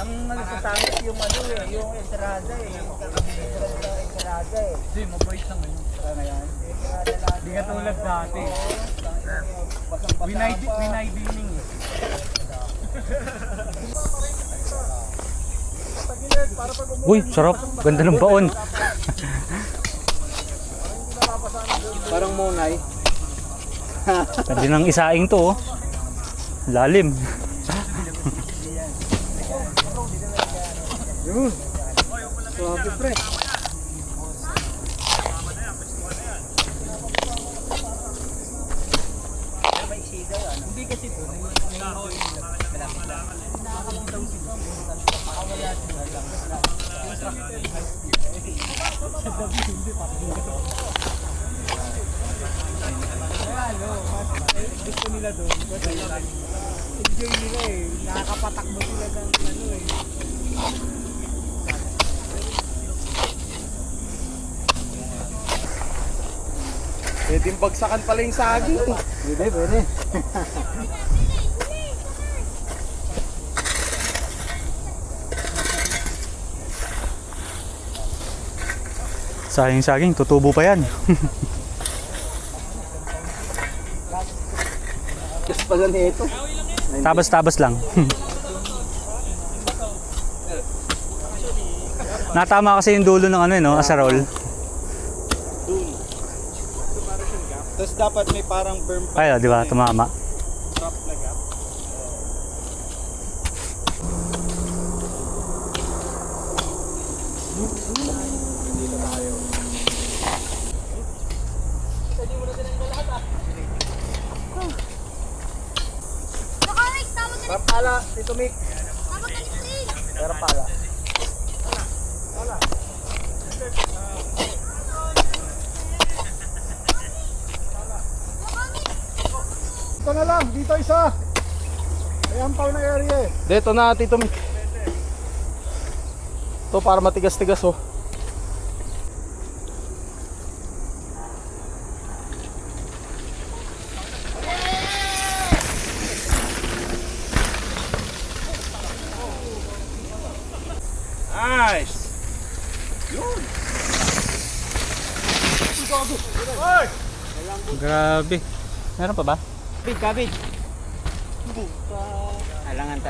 Ang nagsasangit yung ano eh, yung entrada eh. Yung entrada eh. Hindi, mabait lang ngayon. Ngayon, entrada lang. Hindi ka tulad dati. Basang-basa Winay dining eh. Uy, sarap. Ganda ng baon. Parang monay. Ganda ng isaing to, oh. Lalim. Yun. Grabe pre. Hindi kasi po. Gusto nila doon. Enjoy nila eh. Nakakapatakbo sila ng ano eh. Pwedeng bagsakan pala yung saging. Pwede, pwede. Saging-saging, tutubo pa yan. Yes pala nito. Tabas-tabas lang. Natama kasi yung dulo ng ano, no, asarol. Tapos dapat may parang berm pa. Ay, di ba? Tumama. Drop na gap. Parang pala, Tito Mick. Parang pala. Ito na lang, dito isa. May ampaw na area eh. Dito na, Tito Mick. Ito para matigas-tigas oh. Nice! Yun! Grabe. Meron pa ba? Cabbage. Alangan tayo.